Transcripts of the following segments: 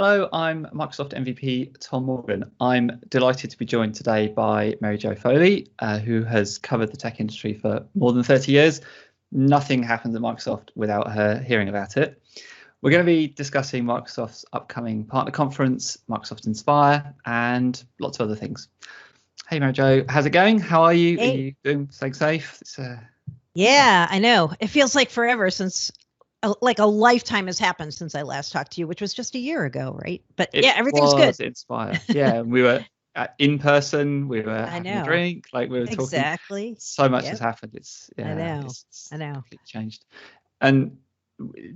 Hello, I'm Microsoft MVP Tom Morgan. I'm delighted to be joined today by Mary-Jo Foley, who has covered the tech industry for more than 30 years. Nothing happens at Microsoft without her hearing about it. We're going to be discussing Microsoft's upcoming partner conference, Microsoft Inspire, and lots of other things. Hey, Mary-Jo, how's it going? How are you? Hey. Are you doing? Staying safe? Yeah, I know. It feels like forever since, like a lifetime has happened since I last talked to you, which was just a year ago, right? But yeah, everything's good. Inspire. Yeah, we were in person. We were I having a know. drink. Like we were talking. Exactly. So much Yep. has happened. I know. It's I know. completely changed. And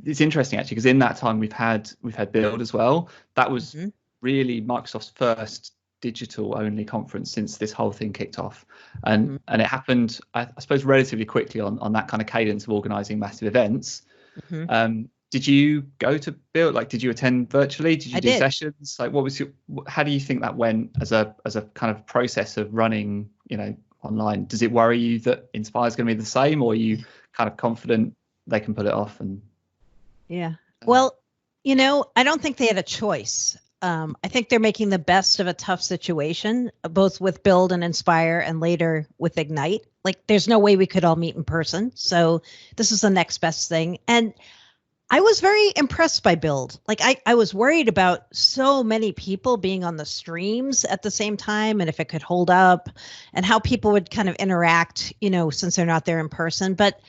it's interesting actually because in that time we've had Build as well. That was really Microsoft's first digital only conference since this whole thing kicked off, and it happened I suppose relatively quickly on that kind of cadence of organizing massive events. Did you go to Build? Like, did you attend virtually? Did you do sessions? Like, what was how do you think that went as a kind of process of running, online? Does it worry you that Inspire is going to be the same, or are you kind of confident they can pull it off? And yeah, well, I don't think they had a choice. I think they're making the best of a tough situation, both with Build and Inspire and later with Ignite. Like, there's no way we could all meet in person. So this is the next best thing. And I was very impressed by Build. Like, I was worried about so many people being on the streams at the same time and if it could hold up and how people would kind of interact, since they're not there in person. But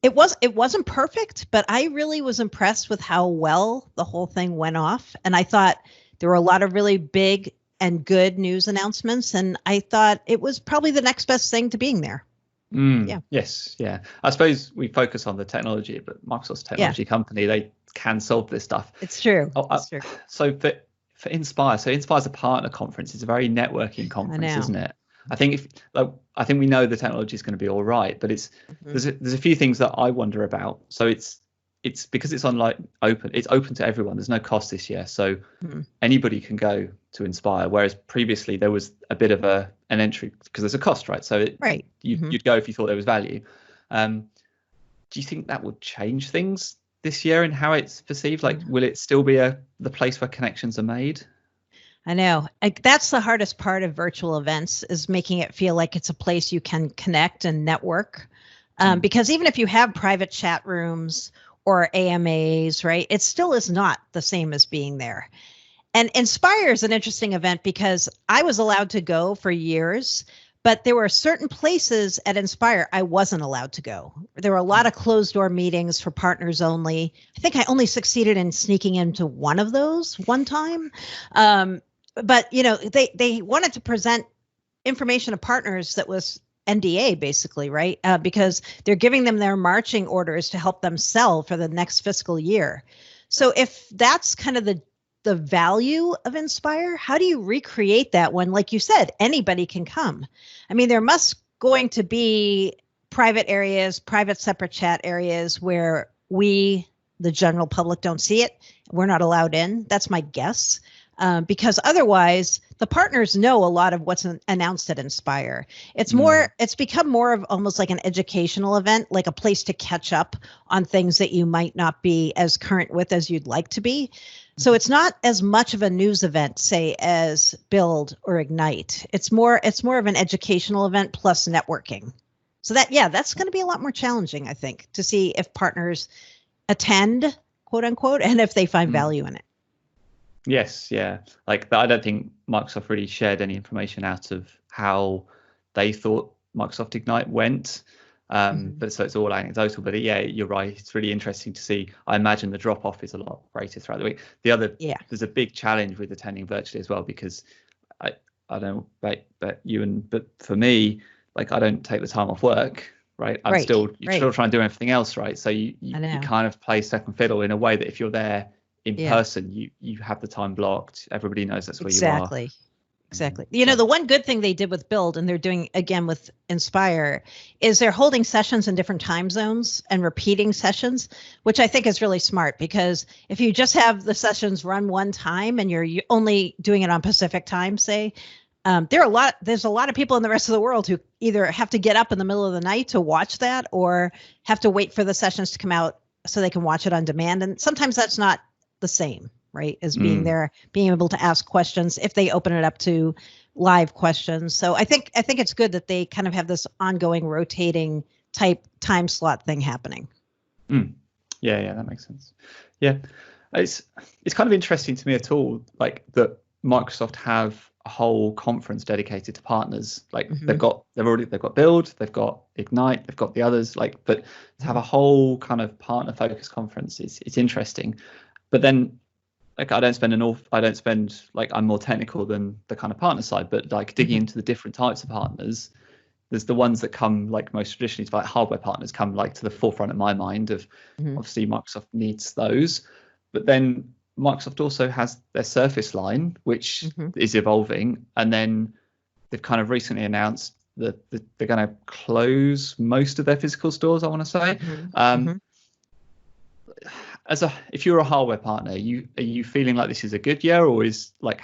it wasn't perfect, but I really was impressed with how well the whole thing went off. And I thought there were a lot of really big and good news announcements. And I thought it was probably the next best thing to being there. Yeah. Yes. Yeah. I suppose we focus on the technology, but Microsoft's a technology company. They can solve this stuff. It's true. It's true. So for Inspire, Inspire's a partner conference. It's a very networking conference, isn't it? I think we know the technology is going to be all right, but there's a few things that I wonder about. So it's because it's online open. It's open to everyone. There's no cost this year, so anybody can go to Inspire. Whereas previously there was a bit of an entry because there's a cost, right? So you'd go if you thought there was value. Do you think that would change things this year and how it's perceived? Like, will it still be the place where connections are made? I know. That's the hardest part of virtual events, is making it feel like it's a place you can connect and network. Because even if you have private chat rooms or AMAs, right, it still is not the same as being there. And Inspire is an interesting event because I was allowed to go for years, but there were certain places at Inspire I wasn't allowed to go. There were a lot of closed door meetings for partners only. I think I only succeeded in sneaking into one of those one time. But, they wanted to present information to partners that was NDA basically, right? Because they're giving them their marching orders to help them sell for the next fiscal year. So if that's kind of the value of Inspire, how do you recreate that when, like you said, anybody can come? I mean, there must going to be private areas, private separate chat areas where we, the general public, don't see it. We're not allowed in. That's my guess. Because otherwise the partners know a lot of what's announced at Inspire. It's become more of almost like an educational event, like a place to catch up on things that you might not be as current with as you'd like to be. So it's not as much of a news event, say, as Build or Ignite. It's more of an educational event plus networking. So that's going to be a lot more challenging, I think, to see if partners attend, quote unquote, and if they find value in it. Yes, yeah. Like, I don't think Microsoft really shared any information out of how they thought Microsoft Ignite went. But so it's all anecdotal. But yeah, you're right. It's really interesting to see. I imagine the drop off is a lot greater throughout the week. There's a big challenge with attending virtually as well, because I don't know, but for me, like, I don't take the time off work, right? You're still trying to do everything else, right? So you kind of play second fiddle in a way that if you're there in person, you have the time blocked. Everybody knows that's where you are. Exactly. The one good thing they did with Build, and they're doing again with Inspire, is they're holding sessions in different time zones and repeating sessions, which I think is really smart, because if you just have the sessions run one time and you're only doing it on Pacific time, say, there's a lot of people in the rest of the world who either have to get up in the middle of the night to watch that or have to wait for the sessions to come out so they can watch it on demand. And sometimes that's not the same, right? As being there, being able to ask questions if they open it up to live questions. So I think it's good that they kind of have this ongoing rotating type time slot thing happening. Yeah, that makes sense. Yeah, it's kind of interesting to me at all, like that Microsoft have a whole conference dedicated to partners. Like they've got Build, they've got Ignite, they've got the others. Like, but to have a whole kind of partner focused conference, it's interesting. But then, like, I don't spend like, I'm more technical than the kind of partner side, but like digging into the different types of partners, there's the ones that come like most traditionally to like hardware partners come like to the forefront of my mind of obviously Microsoft needs those, but then Microsoft also has their Surface line, which is evolving, and then they've kind of recently announced that they're going to close most of their physical stores, I want to say. If you're a hardware partner, are you feeling like this is a good year, or is like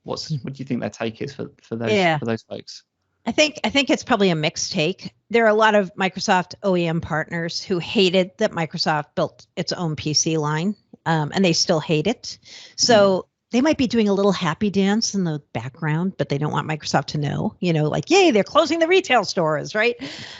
what do you think their take is for those folks? I think it's probably a mixed take. There are a lot of Microsoft OEM partners who hated that Microsoft built its own PC line, and they still hate it. So they might be doing a little happy dance in the background, but they don't want Microsoft to know, like, yay, they're closing the retail stores, right?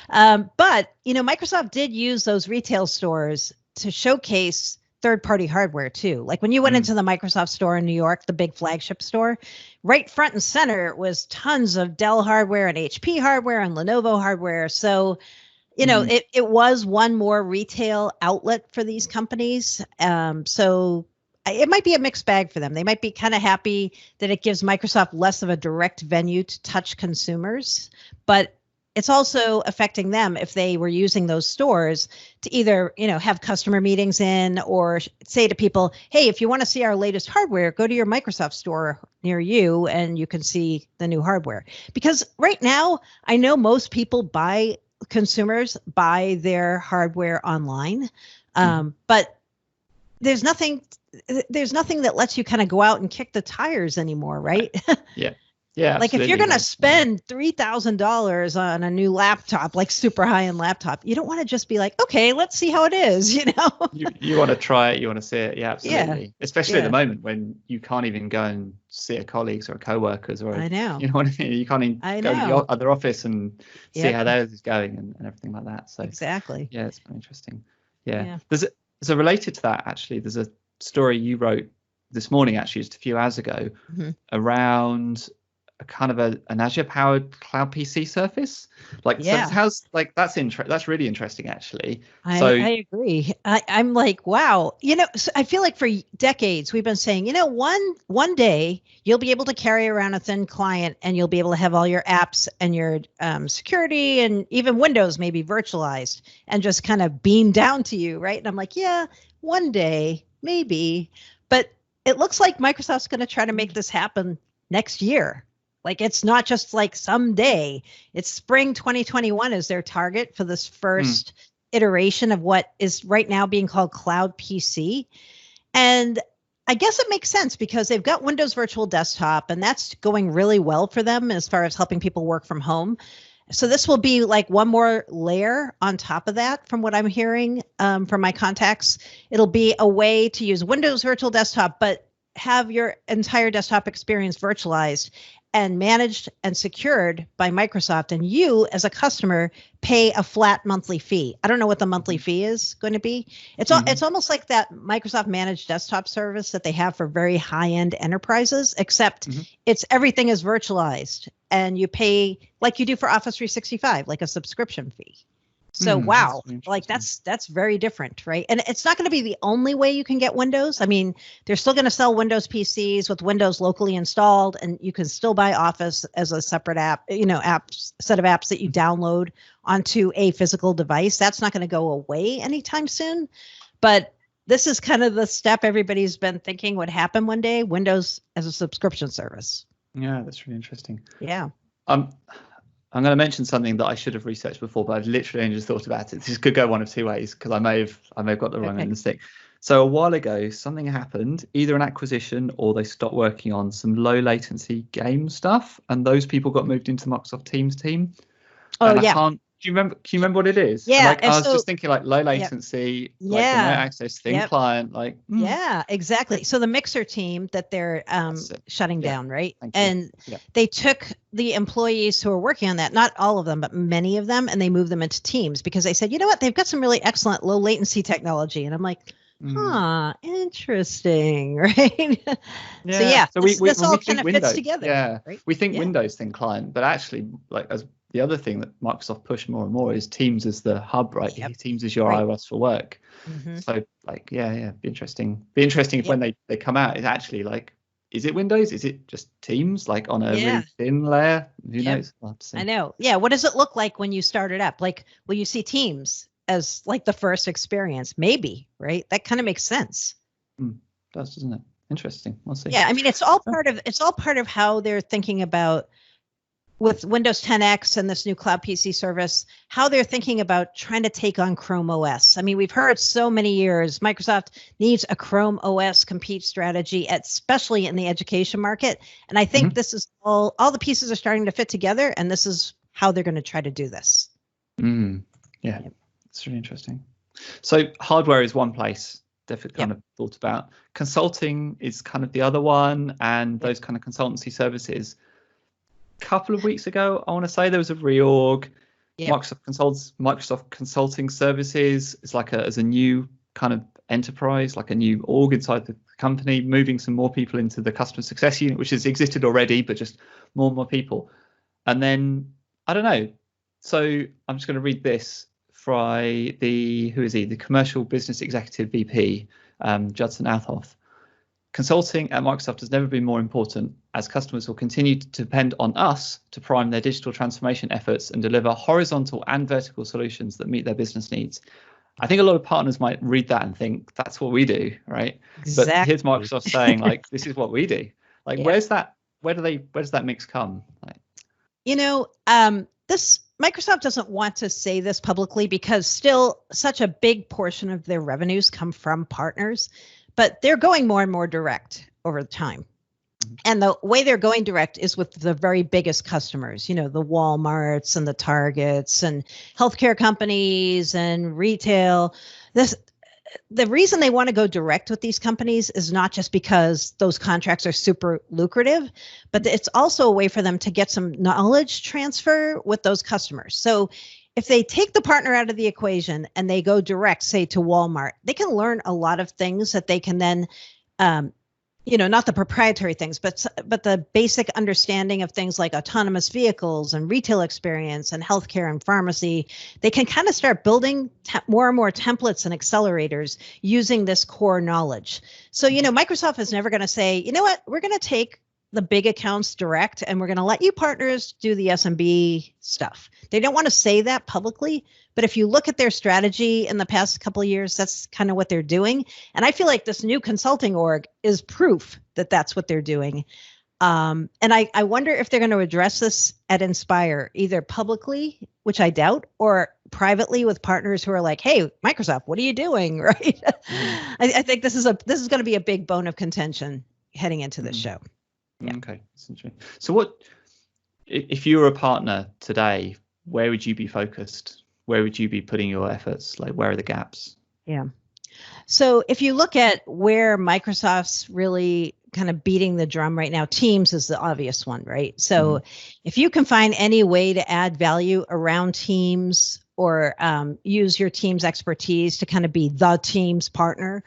But, Microsoft did use those retail stores to showcase third-party hardware too. Like when you went into the Microsoft store in New York, the big flagship store, right front and center was tons of Dell hardware and HP hardware and Lenovo hardware. So, it was one more retail outlet for these companies. So it might be a mixed bag for them. They might be kind of happy that it gives Microsoft less of a direct venue to touch consumers, but it's also affecting them if they were using those stores to either, have customer meetings in or say to people, hey, if you want to see our latest hardware, go to your Microsoft store near you and you can see the new hardware. Because right now, I know most people consumers buy their hardware online, but there's nothing that lets you kind of go out and kick the tires anymore, right? Yeah, like if you're going to spend $3,000 on a new laptop, like super high-end laptop, you don't want to just be like, okay, let's see how it is, You want to try it, you want to see it. Yeah, absolutely. Yeah. Especially at the moment when you can't even go and see a colleagues or a co-workers or I know. You know what I mean? You can't even go to the other office and see how theirs is going and everything like that. So exactly. Yeah, it's quite interesting. Yeah. So related to that, actually, there's a story you wrote this morning, actually, just a few hours ago, around kind of an Azure powered cloud PC surface. That's really interesting, actually. I agree. I'm like, wow. So I feel like for decades we've been saying, one day you'll be able to carry around a thin client and you'll be able to have all your apps and your security and even Windows maybe virtualized and just kind of beam down to you, right? And I'm like, yeah, one day maybe, but it looks like Microsoft's going to try to make this happen next year. Like it's not just like someday. It's spring 2021 is their target for this first iteration of what is right now being called Cloud PC. And I guess it makes sense because they've got Windows Virtual Desktop and that's going really well for them as far as helping people work from home. So this will be like one more layer on top of that from what I'm hearing from my contacts. It'll be a way to use Windows Virtual Desktop, but have your entire desktop experience virtualized and managed and secured by Microsoft, and you as a customer pay a flat monthly fee. I don't know what the monthly fee is going to be. It's almost like that Microsoft managed desktop service that they have for very high-end enterprises, except everything is virtualized and you pay like you do for Office 365, like a subscription fee. So wow, like that's very different, right? And it's not going to be the only way you can get Windows. I mean, they're still going to sell Windows PCs with Windows locally installed, and you can still buy Office as a separate set of apps that you download onto a physical device. That's not going to go away anytime soon. But this is kind of the step everybody's been thinking would happen one day, Windows as a subscription service. Yeah, that's really interesting. Yeah. I'm going to mention something that I should have researched before, but I've literally only just thought about it. This could go one of two ways because I may have got the wrong end of the stick. So a while ago, something happened, either an acquisition or they stopped working on some low latency game stuff, and those people got moved into the Microsoft Teams team. Oh, and yeah. you remember? Can you remember what it is? Yeah, Like, and I was so just thinking, like, low latency, like remote yeah, access, thin yep, client, like. yeah, exactly. So the Mixer team that they're That's it. shutting Yeah. down, right? Thank you. And Yeah. they took the employees who were working on that, not all of them, but many of them, and they moved them into teams because they said, you know what, they've got some really excellent low latency technology. And I'm like, huh, interesting, right? So Yeah. yeah, So we this when all we kind think of fits Windows, together, right? we think Yeah. Windows thin client, but actually, like, as the other thing that Microsoft pushed more and more is Teams as the hub, right? Yep. Teams is your Right. iOS for work. So, like, be interesting. Be interesting if when they come out, it's actually like, is it Windows? Is it just Teams, like on a really thin layer? Who knows? We'll have to see. I know. Yeah. What does it look like when you start it up? Like, will you see Teams as like the first experience? Maybe, right? That kind of makes sense. Does, doesn't it? Interesting. We'll see. Yeah. I mean, it's all part of how they're thinking about with Windows 10X and this new cloud PC service, how they're thinking about trying to take on Chrome OS. I mean, we've heard so many years, Microsoft needs a Chrome OS compete strategy, especially in the education market. And I think this is all the pieces are starting to fit together, and this is how they're going to try to do this. Yeah, it's really interesting. So hardware is one place, definitely kind of thought about. Consulting is kind of the other one, and those kind of consultancy services. Couple of weeks ago, I want to say there was a reorg. Microsoft Consulting Services is like as a new kind of enterprise, like a new org inside the company, moving some more people into the customer success unit, which has existed already, but just more and more people. And then I don't know. So I'm just going to read this from the commercial business executive VP, Judson Althoff. Consulting at Microsoft has never been more important, as customers will continue to depend on us to prime their digital transformation efforts and deliver horizontal and vertical solutions that meet their business needs. I think a lot of partners might read that and think that's what we do, right? Exactly. But here's Microsoft saying, like, this is what we do. Like, where does that mix come? Like, this Microsoft doesn't want to say this publicly because still such a big portion of their revenues come from partners. But they're going more and more direct over time. And the way they're going direct is with the very biggest customers, the Walmarts and the Targets and healthcare companies and retail. The reason they want to go direct with these companies is not just because those contracts are super lucrative, but it's also a way for them to get some knowledge transfer with those customers. So if they take the partner out of the equation and they go direct, say to Walmart, they can learn a lot of things that they can then, not the proprietary things, but the basic understanding of things like autonomous vehicles and retail experience and healthcare and pharmacy. They can kind of start building more and more templates and accelerators using this core knowledge. So, Microsoft is never going to say, you know what, we're going to take the big accounts direct and we're going to let you partners do the SMB stuff. They don't want to say that publicly, but if you look at their strategy in the past couple of years, that's kind of what they're doing. And I feel like this new consulting org is proof that that's what they're doing. And I wonder if they're going to address this at Inspire, either publicly, which I doubt, or privately with partners who are like, hey, Microsoft, what are you doing? Right. I think this is going to be a big bone of contention heading into this show. Yeah. Okay, that's interesting. So what, if you were a partner today, where would you be focused? Where would you be putting your efforts? Like, where are the gaps? Yeah. So if you look at where Microsoft's really kind of beating the drum right now, Teams is the obvious one, right? So if you can find any way to add value around Teams or use your Teams expertise to kind of be the Teams partner,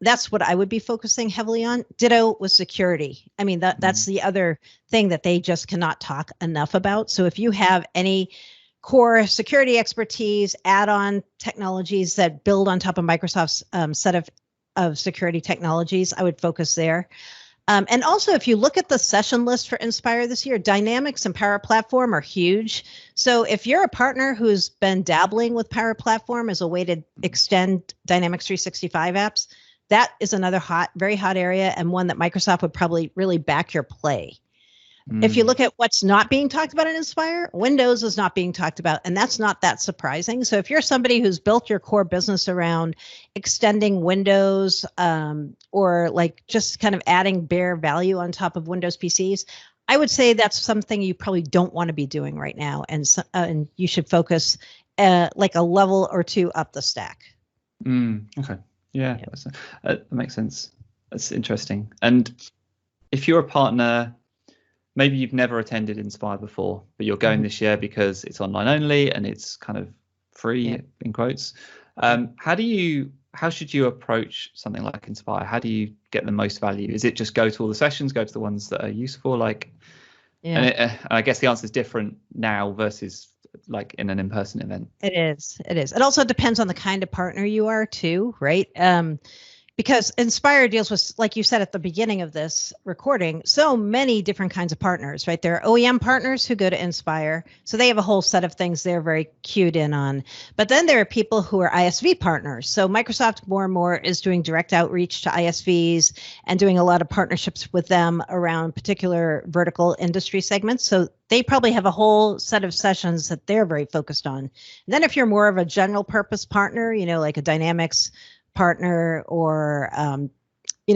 that's what I would be focusing heavily on. Ditto with security. I mean, that's the other thing that they just cannot talk enough about. So if you have any core security expertise, add-on technologies that build on top of Microsoft's set of security technologies, I would focus there. And also, if you look at the session list for Inspire this year, Dynamics and Power Platform are huge. So if you're a partner who's been dabbling with Power Platform as a way to extend Dynamics 365 apps, that is another very hot area and one that Microsoft would probably really back your play. If you look at what's not being talked about in Inspire, Windows is not being talked about, and that's not that surprising. So if you're somebody who's built your core business around extending Windows or like just kind of adding bare value on top of Windows PCs, I would say that's something you probably don't want to be doing right now, and you should focus like a level or two up the stack. Okay. Yeah, that makes sense. That's interesting. And if you're a partner, maybe you've never attended Inspire before, but you're going this year because it's online only and it's kind of free in quotes. How should you approach something like Inspire? How do you get the most value? Is it just go to all the sessions, go to the ones that are useful? And I guess the answer is different now versus like in an in-person event. It is. It also depends on the kind of partner you are too, right? Because Inspire deals with, like you said at the beginning of this recording, so many different kinds of partners, right? There are OEM partners who go to Inspire. So they have a whole set of things they're very cued in on. But then there are people who are ISV partners. So Microsoft more and more is doing direct outreach to ISVs and doing a lot of partnerships with them around particular vertical industry segments. So they probably have a whole set of sessions that they're very focused on. And then if you're more of a general purpose partner, like a Dynamics partner or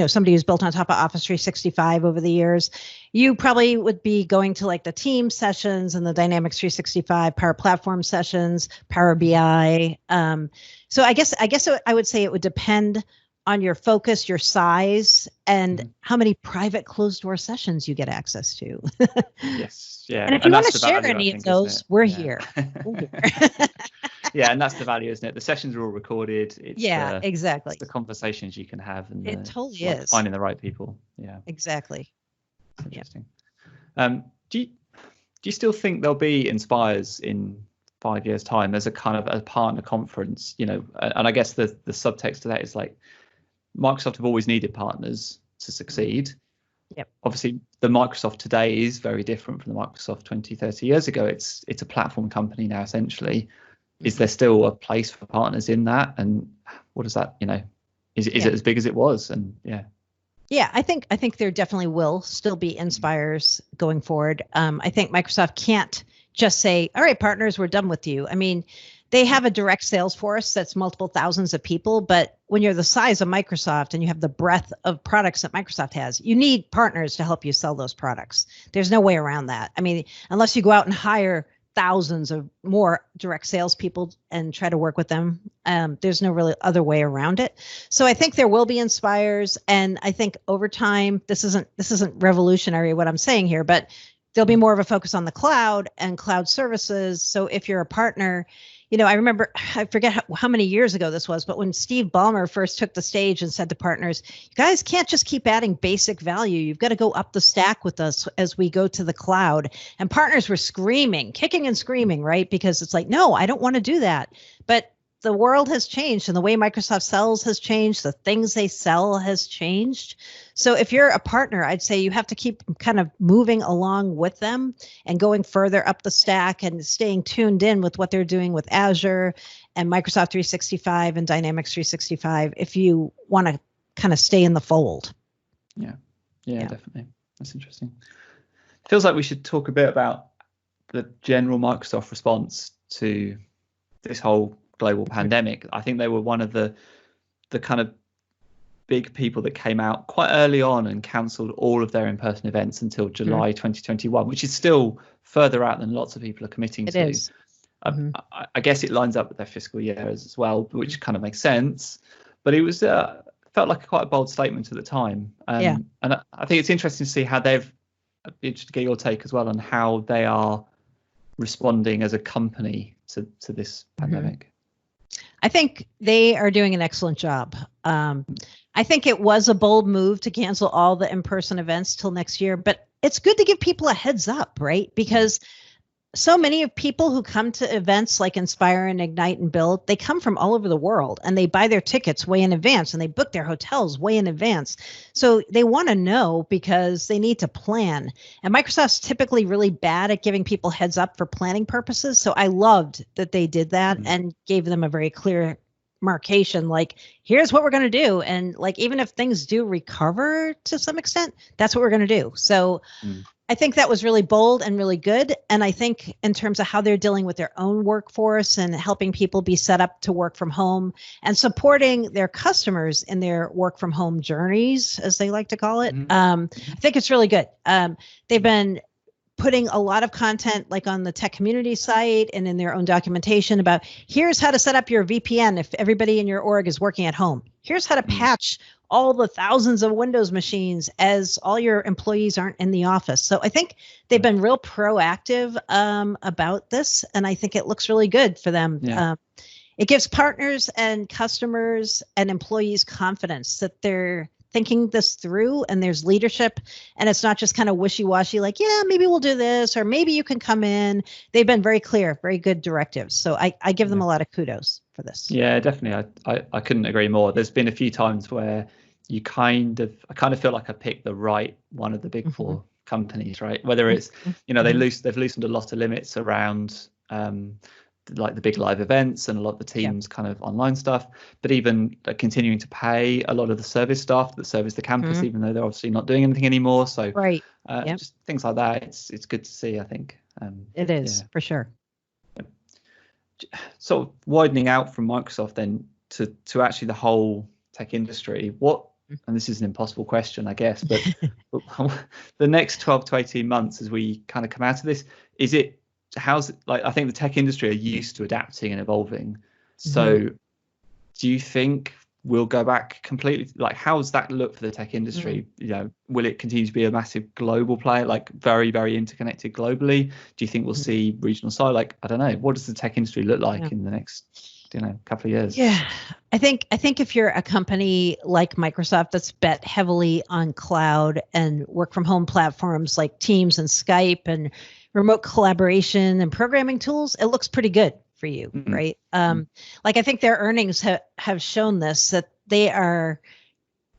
somebody who's built on top of Office 365 over the years, you probably would be going to like the team sessions and the Dynamics 365 Power Platform sessions, Power BI. So I guess I would say it would depend on your focus, your size, and how many private closed door sessions you get access to. Yes, yeah. And if you want to share any of those, we're here. Yeah, and that's the value, isn't it? The sessions are all recorded. It's exactly. It's the conversations you can have, and it totally is finding the right people. Yeah, exactly. That's interesting. Do you still think there'll be Inspires in 5 years' time as a kind of a partner conference? And I guess the subtext to that is like Microsoft have always needed partners to succeed. Yep. Obviously, the Microsoft today is very different from the Microsoft 20, 30 years ago. It's a platform company now, essentially. Is there still a place for partners in that? And what does that, is it as big as it was? And Yeah, I think there definitely will still be Inspires going forward. I think Microsoft can't just say, all right, partners, we're done with you. I mean, they have a direct sales force that's multiple thousands of people. But when you're the size of Microsoft and you have the breadth of products that Microsoft has, you need partners to help you sell those products. There's no way around that. I mean, unless you go out and hire thousands of more direct salespeople and try to work with them, there's no really other way around it. So I think there will be Inspires, and I think over time, this isn't revolutionary what I'm saying here, but there'll be more of a focus on the cloud and cloud services. So if you're a partner, I remember, I forget how many years ago this was, but when Steve Ballmer first took the stage and said to partners, you guys can't just keep adding basic value. You've got to go up the stack with us as we go to the cloud. And partners were screaming, kicking and screaming, right? Because it's like, no, I don't want to do that. But the world has changed and the way Microsoft sells has changed. The things they sell has changed. So if you're a partner, I'd say you have to keep kind of moving along with them and going further up the stack and staying tuned in with what they're doing with Azure and Microsoft 365 and Dynamics 365 if you want to kind of stay in the fold. Yeah, definitely. That's interesting. Feels like we should talk a bit about the general Microsoft response to this whole global pandemic. I think they were one of the kind of big people that came out quite early on and cancelled all of their in-person events until July 2021, which is still further out than lots of people are committing to. It is. I guess it lines up with their fiscal year as well, which kind of makes sense. But it was felt like quite a bold statement at the time. And I think it's interesting to see how they've. I'd be interested to get your take as well on how they are responding as a company to this pandemic. I think they are doing an excellent job. I think it was a bold move to cancel all the in-person events till next year, but it's good to give people a heads up, right? Because so many of people who come to events like Inspire and Ignite and Build, they come from all over the world and they buy their tickets way in advance and they book their hotels way in advance. So they want to know because they need to plan. And Microsoft's typically really bad at giving people heads up for planning purposes. So I loved that they did that and gave them a very clear demarcation, like, here's what we're going to do. And like, even if things do recover to some extent, that's what we're going to do. So I think that was really bold and really good. And I think in terms of how they're dealing with their own workforce and helping people be set up to work from home and supporting their customers in their work from home journeys, as they like to call it, I think it's really good. They've been putting a lot of content like on the tech community site and in their own documentation about here's how to set up your VPN if everybody in your org is working at home. Here's how to patch all the thousands of Windows machines as all your employees aren't in the office. So I think they've been real proactive about this, and I think it looks really good for them. Yeah. It gives partners and customers and employees confidence that they're thinking this through and there's leadership, and it's not just kind of wishy-washy, like, yeah, maybe we'll do this, or maybe you can come in. They've been very clear, very good directives. So I give them a lot of kudos for this. Yeah, definitely. I couldn't agree more. There's been a few times where I kind of feel like I picked the right one of the big four companies, right? Whether it's, they've loosened a lot of limits around like the big live events and a lot of the teams kind of online stuff, but even continuing to pay a lot of the service staff that service the campus, even though they're obviously not doing anything anymore. So just things like that. It's good to see, I think. It is for sure. Sort of widening out from Microsoft then to actually the whole tech industry, and this is an impossible question, I guess, but the next 12 to 18 months as we kind of come out of this, how's it, like, I think the tech industry are used to adapting and evolving. So do you think we'll go back completely? Like, how does that look for the tech industry? Will it continue to be a massive global player, like very, very interconnected globally? Do you think we'll see regional side? Like, I don't know. What does the tech industry look like in the next couple of years? Yeah, I think if you're a company like Microsoft that's bet heavily on cloud and work from home platforms like Teams and Skype and remote collaboration and programming tools, it looks pretty good for you, right? Like, I think their earnings have shown this, that they are,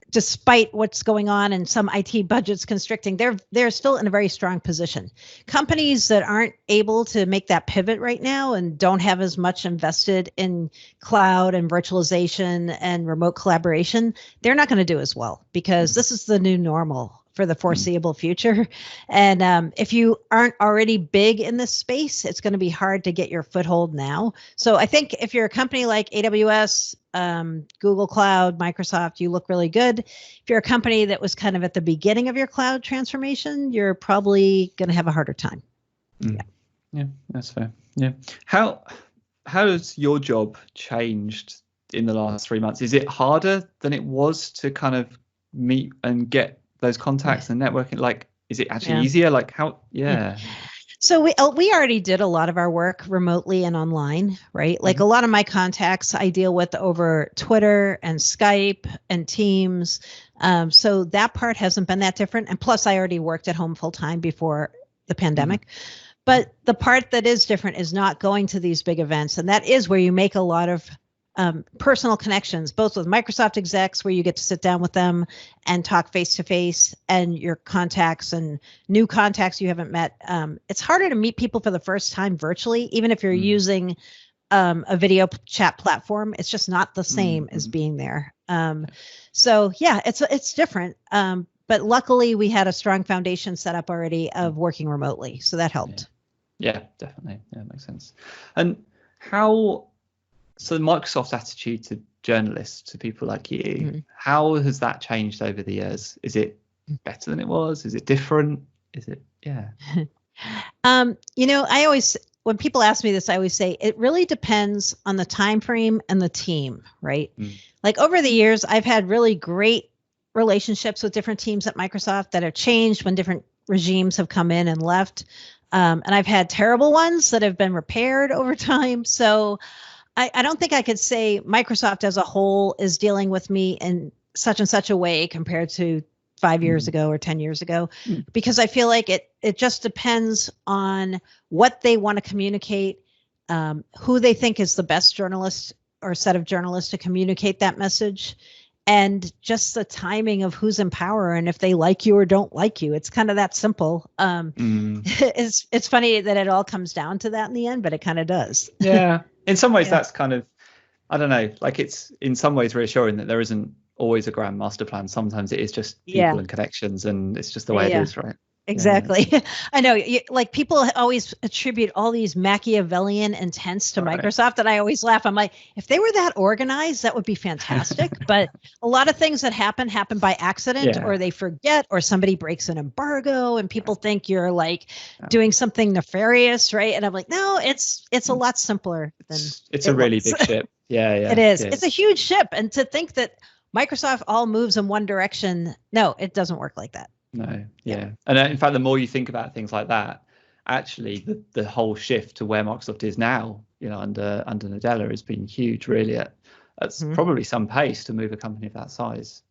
despite what's going on and some IT budgets constricting, they're still in a very strong position. Companies that aren't able to make that pivot right now and don't have as much invested in cloud and virtualization and remote collaboration, they're not going to do as well, because this is the new normal for the foreseeable future. And if you aren't already big in this space, it's going to be hard to get your foothold now. So I think if you're a company like AWS, Google Cloud, Microsoft, you look really good. If you're a company that was kind of at the beginning of your cloud transformation, you're probably going to have a harder time. Yeah, that's fair. Yeah. How has your job changed in the last 3 months? Is it harder than it was to kind of meet and get those contacts and networking? Like, is it actually easier? Like, how? So we already did a lot of our work remotely and online, right? Like, a lot of my contacts I deal with over Twitter and Skype and Teams. So that part hasn't been that different. And plus, I already worked at home full time before the pandemic. But the part that is different is not going to these big events. And that is where you make a lot of personal connections, both with Microsoft execs, where you get to sit down with them and talk face to face, and your contacts and new contacts you haven't met. It's harder to meet people for the first time virtually, even if you're using a video chat platform. It's just not the same as being there. So yeah, it's different. But luckily we had a strong foundation set up already of working remotely. So that helped. Yeah, definitely. Yeah, makes sense. And so Microsoft's attitude to journalists, to people like you, how has that changed over the years? Is it better than it was? Is it different? Is it, I always, when people ask me this, I always say it really depends on the time frame and the team, right? Like, over the years, I've had really great relationships with different teams at Microsoft that have changed when different regimes have come in and left. And I've had terrible ones that have been repaired over time. So I don't think I could say Microsoft as a whole is dealing with me in such and such a way compared to 5 years ago or 10 years ago, because I feel like it just depends on what they want to communicate, who they think is the best journalist or set of journalists to communicate that message, and just the timing of who's in power and if they like you or don't like you. It's kind of that simple. It's funny that it all comes down to that in the end, but it kind of does. Yeah. In some ways, that's kind of, I don't know, like it's in some ways reassuring that there isn't always a grand master plan. Sometimes it is just people and connections, and it's just the way it is, right? Exactly. Yeah. I know, like people always attribute all these Machiavellian intents to Microsoft, and I always laugh. I'm like, if they were that organized, that would be fantastic. But a lot of things that happen by accident, or they forget, or somebody breaks an embargo, and people think you're like doing something nefarious, right? And I'm like, no, it's a lot simpler than it's a really big ship. Yeah, it is. It's a huge ship, and to think that Microsoft all moves in one direction, no, it doesn't work like that. No, and in fact, the more you think about things like that, actually, the whole shift to where Microsoft is now, under Nadella, has been huge. Really, at probably some pace to move a company of that size.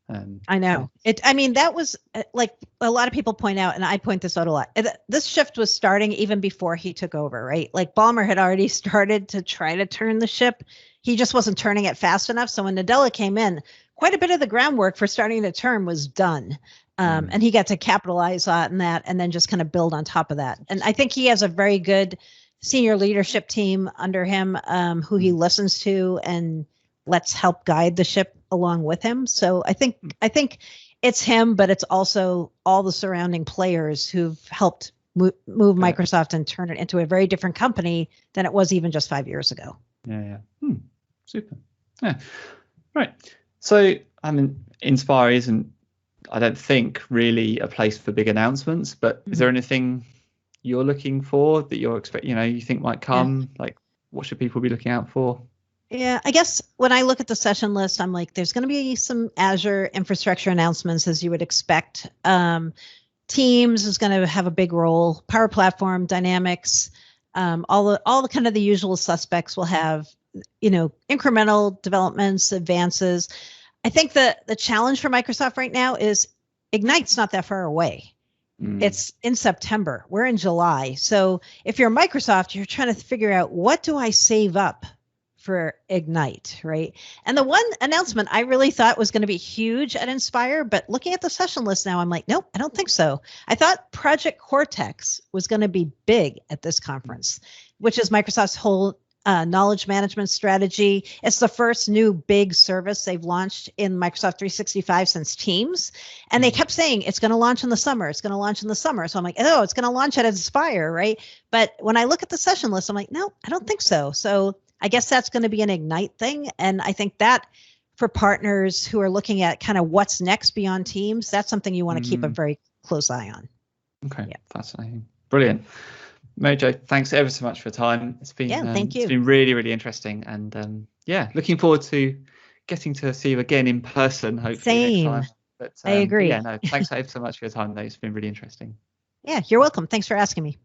I know it. I mean, that was like a lot of people point out, and I point this out a lot. This shift was starting even before he took over, right? Like Ballmer had already started to try to turn the ship. He just wasn't turning it fast enough. So when Nadella came in, quite a bit of the groundwork for starting the turn was done. And he got to capitalize on that and then just kind of build on top of that. And I think he has a very good senior leadership team under him who he listens to and lets help guide the ship along with him. So I think it's him, but it's also all the surrounding players who've helped move Microsoft and turn it into a very different company than it was even just 5 years ago. Yeah. Super. Yeah. Right. So, I mean, Inspire isn't, I don't think, really a place for big announcements, but is there anything you're looking for that you're you think might come? Like, what should people be looking out for? Yeah, I guess when I look at the session list, I'm like, there's going to be some Azure infrastructure announcements, as you would expect. Teams is going to have a big role. Power Platform, Dynamics, all the kind of the usual suspects will have, incremental developments, advances. I think the challenge for Microsoft right now is Ignite's not that far away. It's in September. We're in July. So if you're Microsoft, you're trying to figure out, what do I save up for Ignite, right? And the one announcement I really thought was going to be huge at Inspire, but looking at the session list now, I'm like, nope, I don't think so. I thought Project Cortex was going to be big at this conference, which is Microsoft's whole knowledge management strategy. It's the first new big service they've launched in Microsoft 365 since Teams. And they kept saying it's going to launch in the summer. It's going to launch in the summer. So I'm like, oh, it's going to launch at Inspire, right? But when I look at the session list, I'm like, no, I don't think so. So I guess that's going to be an Ignite thing. And I think that for partners who are looking at kind of what's next beyond Teams, that's something you want to keep a very close eye on. Okay, fascinating. Brilliant. Mary-Jo, thanks ever so much for your time. It's been thank you. It's been really, really interesting, and looking forward to getting to see you again in person. Hopefully next time. But, I agree. Thanks ever so much for your time, though. It's been really interesting. Yeah, you're welcome. Thanks for asking me.